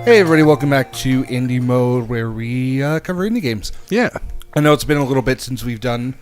Hey everybody, welcome back to Indie Mode, where we cover indie games. Yeah. I know it's been a little bit since we've done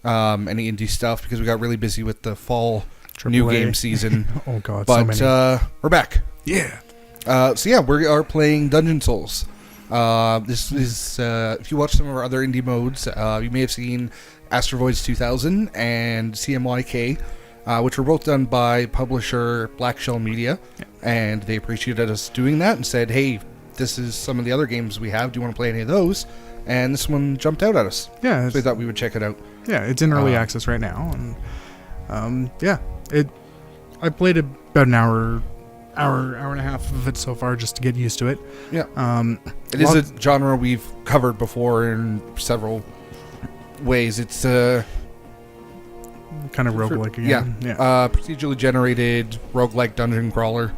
any indie stuff because we got really busy with the fall new game season. Oh god, but so many. We're back. Yeah. We are playing Dungeon Souls. This is, if you watch some of our other indie modes, you may have seen Astro Voids 2000 and CMYK, which were both done by publisher Black Shell Media. Yeah. And they appreciated us doing that and said, hey, this is some of the other games we have. Do you want to play any of those? And this one jumped out at us. Yeah. So we thought we would check it out. Yeah, it's in early access right now. And I played about an hour and a half of it so far just to get used to it. Yeah. It is a genre we've covered before in several ways. It's kind of roguelike again. Yeah. Procedurally generated roguelike dungeon crawler.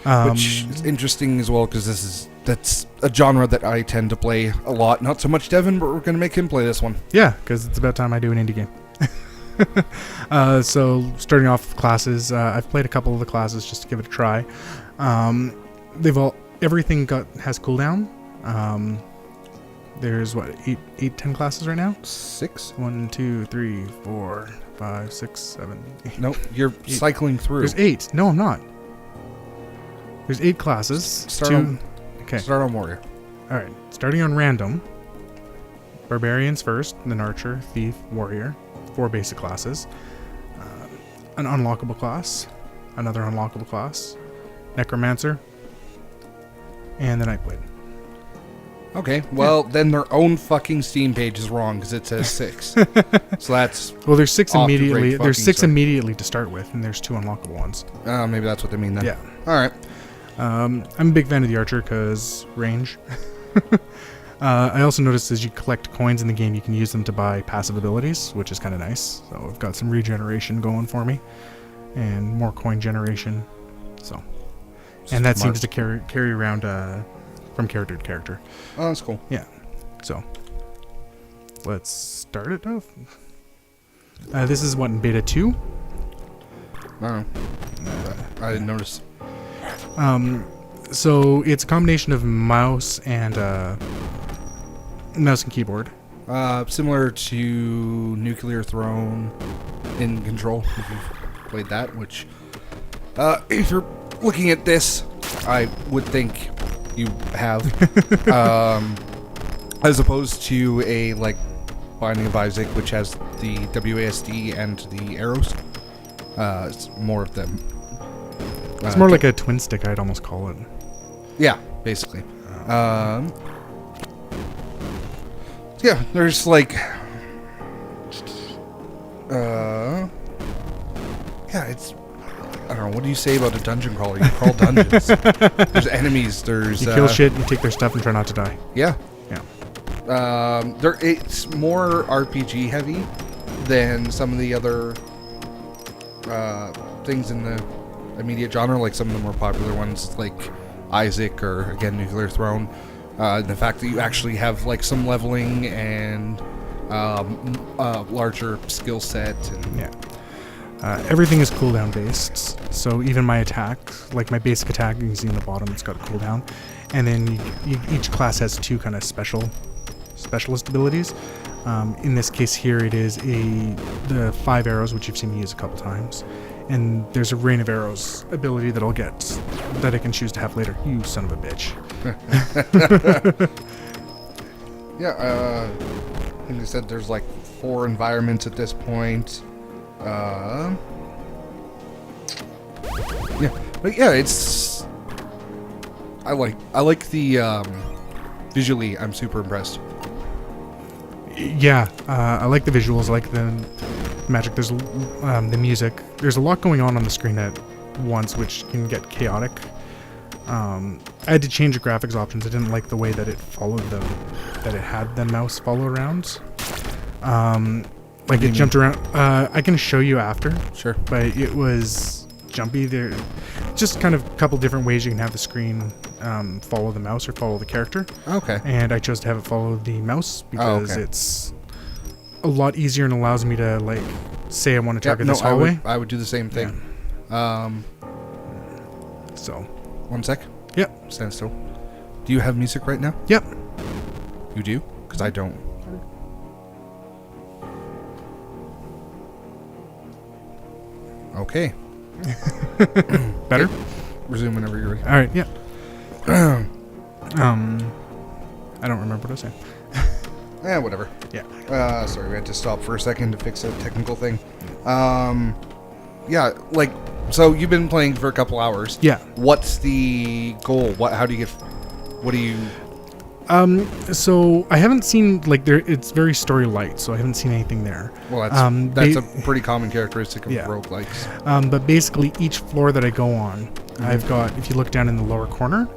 Yeah. Which is interesting as well because that's a genre that I tend to play a lot. Not so much Devin, but we're going to make him play this one. Yeah, because it's about time I do an indie game. So starting off with classes, I've played a couple of the classes just to give it a try. Everything has cooldown. There's 10 classes right now? 6? 1, 2, 3, 4, 5, 6, 7, 8. Nope, you're cycling through. There's 8. No, I'm not. There's 8 classes. Start on warrior. Alright, starting on random. Barbarians first, then archer, thief, warrior. 4 basic classes. An unlockable class. Another unlockable class. Necromancer. And the Nightblade. Okay, well, then their own fucking Steam page is wrong because it says 6. So that's... Well, there's 6 immediately. There's 6 start. Immediately to start with, and there's 2 unlockable ones. Maybe that's what they mean then. Yeah. Alright. I'm a big fan of the archer because range. I also noticed as you collect coins in the game, you can use them to buy passive abilities, which is kind of nice. So I've got some regeneration going for me, and more coin generation. So, and that seems to carry around from character to character. Oh, that's cool. Yeah. So let's start it off. This is what in beta 2. I don't know. I didn't notice. So it's a combination of mouse and keyboard. Similar to Nuclear Throne in Control, if you've played that, which, if you're looking at this, I would think you have, as opposed to a, Binding of Isaac, which has the WASD and the arrows. It's more of them. It's more like a twin stick, I'd almost call it. Yeah, basically. Yeah, there's it's, I don't know, what do you say about a dungeon crawler? You crawl dungeons. There's enemies, there's... You kill shit, you take their stuff and try not to die. Yeah. Yeah. It's more RPG heavy than some of the other things in the immediate genre, like some of the more popular ones, like Isaac or, again, Nuclear Throne. The fact that you actually have, some leveling and larger skill set. And yeah. Everything is cooldown based, so even my attack, my basic attack, you can see in the bottom, it's got a cooldown. And then each class has 2 kind of specialist abilities. In this case here, it is the 5 arrows, which you've seen me use a couple times. And there's a rain of arrows ability that I'll get that I can choose to have later. You son of a bitch. Yeah, I think they said there's 4 environments at this point. Yeah, but yeah, it's... I like the, visually, I'm super impressed. Yeah, I like the visuals, I like the magic, there's the music. There's a lot going on the screen at once, which can get chaotic. I had to change the graphics options. I didn't like the way that it followed that it had the mouse follow around. It jumped around. I can show you after. Sure. But it was jumpy. There, just kind of a couple different ways you can have the screen follow the mouse or follow the character. Okay. And I chose to have it follow the mouse because it's a lot easier and allows me to say I want to target this hallway. I would do the same thing. So One sec. Yep. Stand still. Do you have music right now? Yep. You do? Because I don't. Okay. Better? Resume whenever you're ready. All right, yeah. I don't remember what I was saying. Whatever. Yeah. Sorry, we had to stop for a second to fix a technical thing. Yeah, like, so you've been playing for a couple hours. Yeah. What's the goal? How do you get, what do you... So I haven't seen, like, it's very story light, so I haven't seen anything there. Well, that's a pretty common characteristic of roguelikes. But basically each floor that I go on, I've got, if you look down in the lower corner,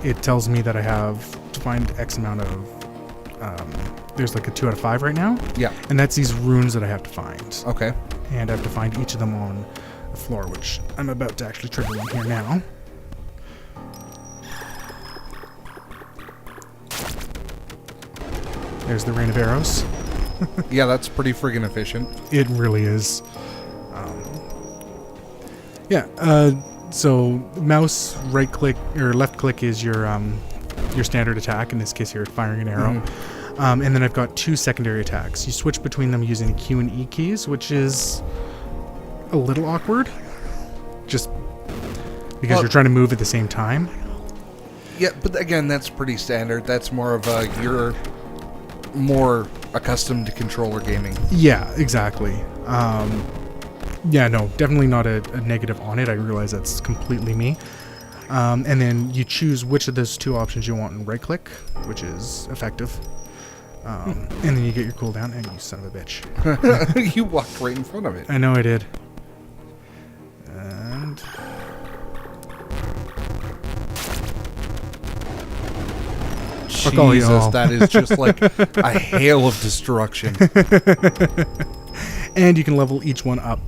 it tells me that I have to find X amount of, there's like a 2 out of 5 right now. Yeah. And that's these runes that I have to find. Okay. And I have to find each of them on the floor, which I'm about to actually trigger one here now. There's the rain of arrows. Yeah, that's pretty friggin' efficient. It really is. So mouse right click or left click is your standard attack. In this case, you're firing an arrow. And then I've got 2 secondary attacks. You switch between them using the Q and E keys, which is a little awkward, just because you're trying to move at the same time. Yeah, but again, that's pretty standard. That's more of you're more accustomed to controller gaming. Yeah, exactly. Yeah, no, definitely not a negative on it. I realize that's completely me. And then you choose which of those 2 options you want and right click, which is effective. And then you get your cooldown, and you son of a bitch. You walked right in front of it. I know I did. And... Jesus, that is just like a hail of destruction. And you can level each one up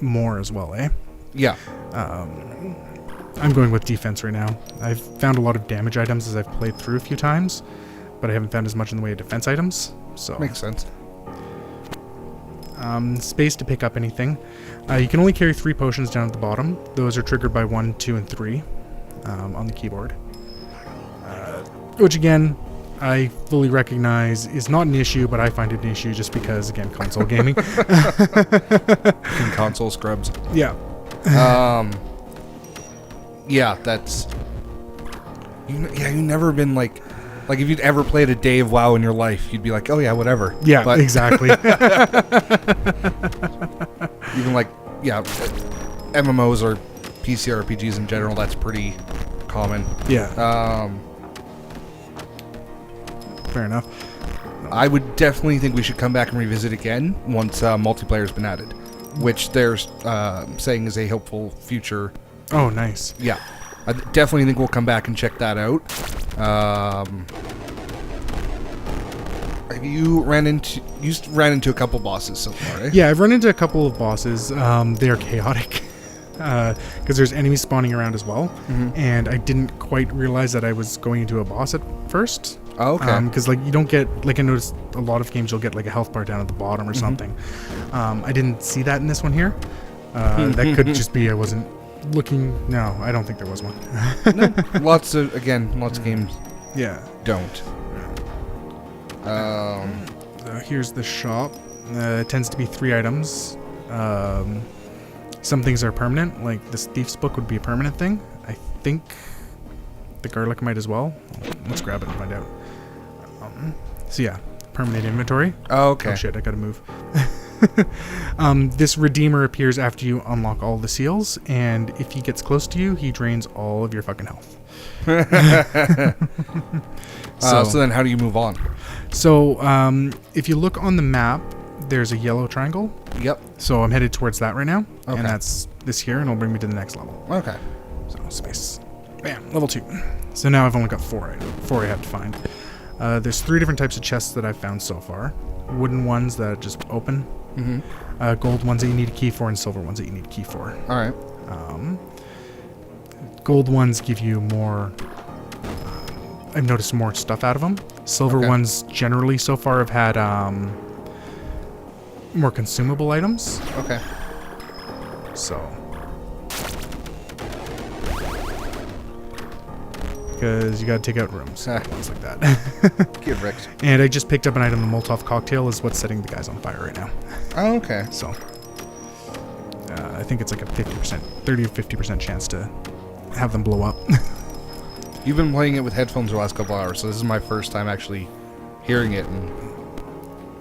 more as well, eh? Yeah. I'm going with defense right now. I've found a lot of damage items as I've played through a few times, but I haven't found as much in the way of defense items. So makes sense. Space to pick up anything. You can only carry 3 potions down at the bottom. Those are triggered by 1, 2, and 3 on the keyboard. Which again, I fully recognize is not an issue, but I find it an issue just because, again, console gaming. Console scrubs. Yeah. Yeah, that's... you've never been like if you'd ever played a day of WoW in your life, you'd be like, oh yeah, whatever. Yeah, but exactly. Even like, MMOs or PC RPGs in general, that's pretty common. Yeah. Fair enough. I would definitely think we should come back and revisit again once multiplayer's been added, which they're saying is a hopeful future. Oh, nice. Yeah. I definitely think we'll come back and check that out. Have you ran into a couple bosses so far, eh? Yeah, I've run into a couple of bosses. They are chaotic. Because there's enemies spawning around as well. And I didn't quite realize that I was going into a boss at first. Oh, okay. Because you don't get, I noticed a lot of games you'll get like a health bar down at the bottom or something. I didn't see that in this one here. That could just be I wasn't looking. No, I don't think there was one. No, lots of games don't. Here's the shop. It tends to be 3 items. Some things are permanent, like this Thief's Book would be a permanent thing. I think the garlic might as well. Let's grab it and find out. So yeah, permanent inventory. Oh, okay. Oh shit, I gotta move. This Redeemer appears after you unlock all the seals, and if he gets close to you, he drains all of your fucking health. So then how do you move on? So if you look on the map, there's a yellow triangle. Yep. So I'm headed towards that right now. Okay. And that's this here, and it'll bring me to the next level. Okay. So space. Bam, level 2. So now I've only got 4 I have to find. There's 3 different types of chests that I've found so far. Wooden ones that just open. Gold ones that you need a key for, and silver ones that you need a key for. All right. Gold ones give you more... I've noticed more stuff out of them. Silver ones generally so far have had more consumable items. Okay. So... because you got to take out rooms. Ah. Things like that. Get wrecked. And I just picked up an item. The Molotov cocktail is what's setting the guys on fire right now. Oh, okay. So I think it's like a 50%, 30 or 50% chance to have them blow up. You've been playing it with headphones the last couple hours, so this is my first time actually hearing it, and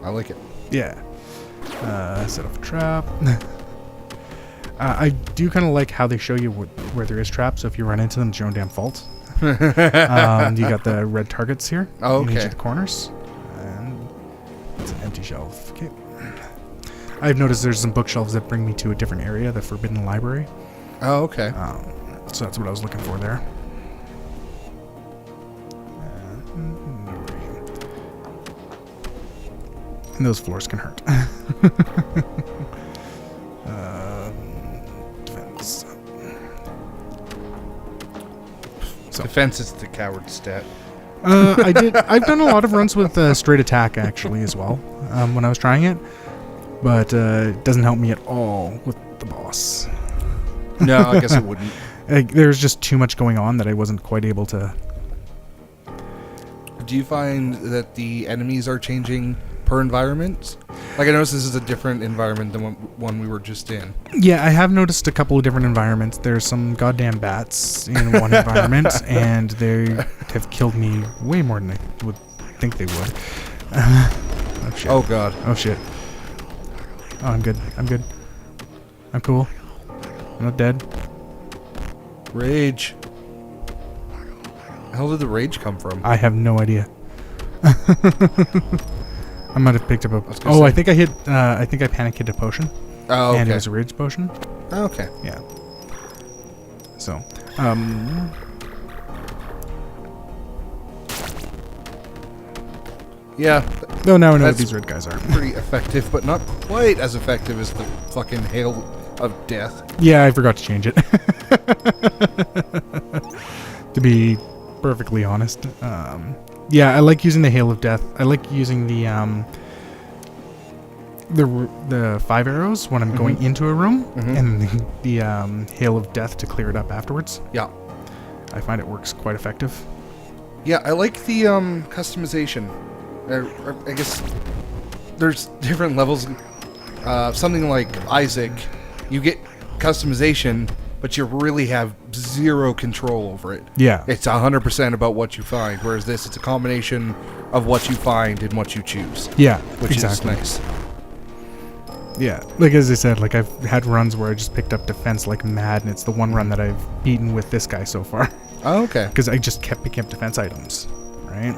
I like it. Yeah. Set up a trap. I do kind of like how they show you where there is traps, so if you run into them, it's your own damn fault. You got the red targets here Oh, in each okay. of the corners. And it's an empty shelf. Okay. I've noticed there's some bookshelves that bring me to a different area, the Forbidden Library. Oh, okay. So that's what I was looking for there. And those floors can hurt. Defense. So. Defense is the coward stat. I've done a lot of runs with straight attack actually as well when I was trying it, but it doesn't help me at all with the boss. No, I guess it wouldn't. There's just too much going on that I wasn't quite able to. Do you find that the enemies are changing per environment? Like, I noticed this is a different environment than one we were just in. Yeah, I have noticed a couple of different environments. There's some goddamn bats in one environment, and they have killed me way more than I would think they would. Oh shit. Oh god. Oh shit. Oh, I'm good. I'm good. I'm cool. I'm not dead. Rage. How did the rage come from? I have no idea. I might have picked up a. Oh, I think I hit. I think I panic hit a potion. Oh, okay. And it was a rage potion. Oh, okay. Yeah. So, Yeah. No, now I know what That's these red guys are. Pretty effective, but not quite as effective as the fucking hail of death. Yeah, I forgot to change it. To be perfectly honest. Yeah, I like using the hail of death. I like using the 5 arrows when I'm going into a room, and the hail of death to clear it up afterwards. Yeah. I find it works quite effective. Yeah, I like the customization. I guess there's different levels. Something like Isaac, you get customization, but you really have zero control over it. Yeah. It's 100% about what you find, whereas this, it's a combination of what you find and what you choose. Yeah, Which exactly. is nice. Yeah, like as I said, like I've had runs where I just picked up defense like mad, and it's the one run that I've beaten with this guy so far. Oh, okay. Because I just kept picking up defense items, right?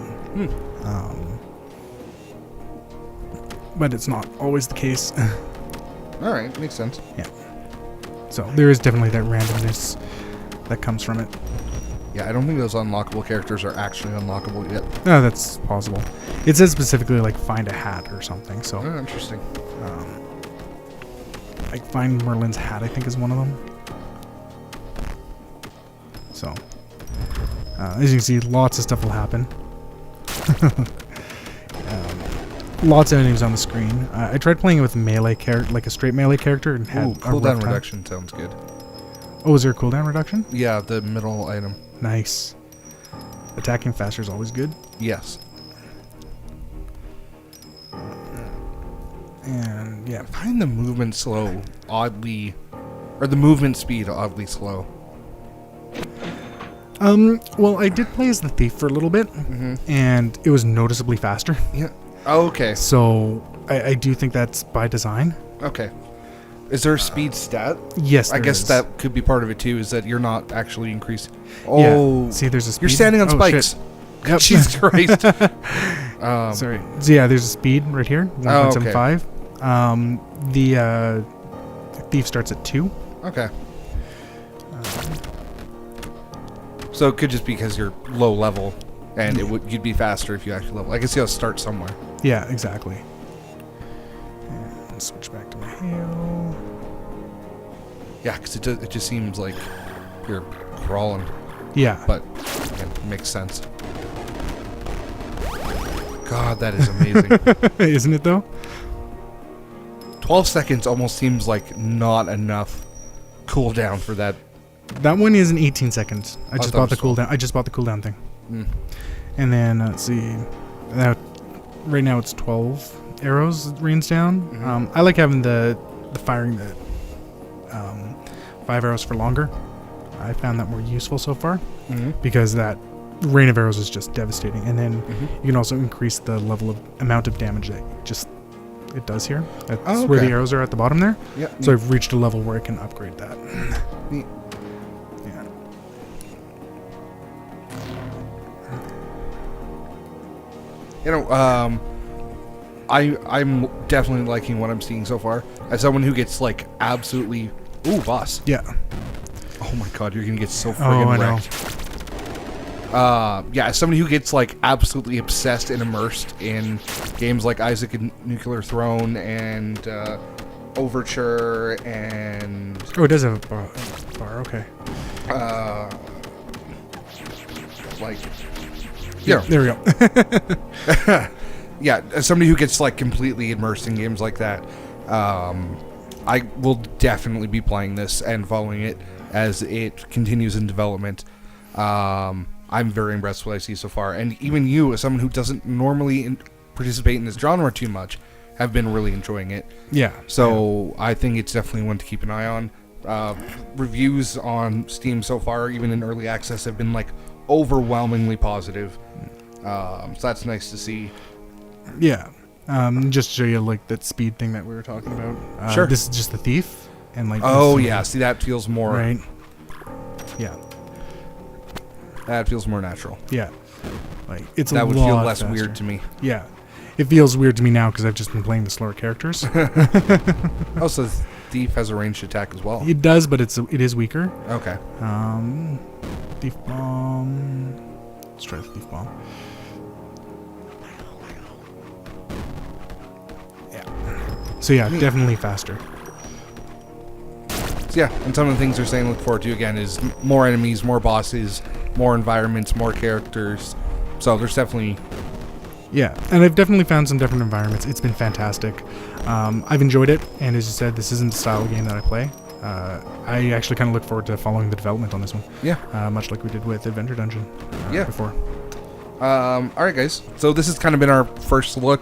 But it's not always the case. Alright, makes sense. Yeah. So there is definitely that randomness that comes from it. Yeah, I don't think those unlockable characters are actually unlockable yet. No, that's possible. It says specifically like find a hat or something. So Oh, interesting. like find Merlin's hat, I think is one of them. So as you can see, lots of stuff will happen. Lots of enemies on the screen. I tried playing it with melee character, like a straight melee character, and had Ooh, a cooldown rough time. reduction sounds good. Oh, is there a cooldown reduction? Yeah, the middle item. Nice. Attacking faster is always good. Yes. And yeah, I find the movement slow oddly, or the movement speed oddly slow. well, I did play as the thief for a little bit, and it was noticeably faster. Yeah. Oh, okay. So I do think that's by design. Okay. Is there a speed stat? Yes, I there guess is. that could be part of it too, is that you're not actually increasing. Oh. Yeah. See, there's a speed. You're standing on Oh, spikes. shit. Yep. Jesus Christ. Sorry. So yeah, there's a speed right here, 1.75. The thief starts at 2. Okay. So it could just be because you're low level, and you'd be faster if you actually level. I guess you gotta start somewhere. Yeah, exactly. And switch back to my hail. Yeah, because it just seems like you're crawling, Yeah. but again, it makes sense. God, that is amazing. Isn't it though? 12 seconds almost seems like not enough cooldown for that That one is an 18 seconds. I just that bought the was 12. cooldown. I just bought the cooldown thing. Mm. And then let's see. Right now it's 12 arrows it rains down. Mhm. I like having the firing the 5 arrows for longer. I found that more useful so far Mm-hmm. because that rain of arrows is just devastating. And then Mm-hmm. you can also increase the level of amount of damage that it does here. That's Oh, where the okay. arrows are at the bottom there. Yeah. So I've reached a level where I can upgrade that. Neat. Yeah. You know, I'm definitely liking what I'm seeing so far. As someone who gets like absolutely boss. Yeah. Oh my god, you're gonna get so I friggin' know. wrecked. Yeah, as somebody who gets like absolutely obsessed and immersed in games like Isaac and Nuclear Throne and Overture and Oh, it does have a bar. Okay. like yeah, There we go. yeah, as somebody who gets like completely immersed in games like that, I will definitely be playing this and following it as it continues in development. I'm very impressed with what I see so far, and even you, as someone who doesn't normally participate in this genre too much, have been really enjoying it. Yeah. So I think it's definitely one to keep an eye on. Reviews on Steam so far, even in early access, have been like overwhelmingly positive. So that's nice to see. Yeah. Just to show you like that speed thing that we were talking about. Sure. This is just the thief, and like. Oh this- yeah, see that feels more Right. Yeah. that feels more natural. Yeah. Like it's That a would lot feel less faster. weird to me. Yeah. It feels weird to me now because I've just been playing the slower characters. Also, Thief has a ranged attack as well. It does, but it is weaker. Okay. Thief bomb. Let's try the thief bomb. Yeah. So yeah, definitely faster. So yeah, and some of the things they're saying look forward to again is more enemies, more bosses, more environments, more characters. So there's definitely Yeah, and I've definitely found some different environments. It's been fantastic. I've enjoyed it, and as you said, this isn't the style of game that I play. I actually kind of look forward to following the development on this one. yeah. Much like we did with Adventure Dungeon Yeah. before. All right, guys. So this has kind of been our first look.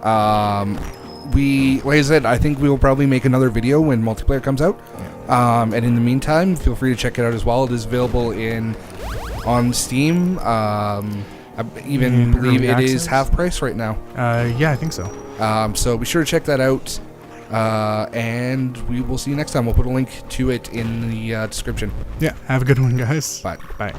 Like I said, I think we will probably make another video when multiplayer comes out. And in the meantime, feel free to check it out as well. It is available on Steam. I even In believe early it is access? half price right now. Yeah, I think so. So be sure to check that out. And we will see you next time. We'll put a link to it in the description. Yeah, have a good one, guys. Bye. Bye.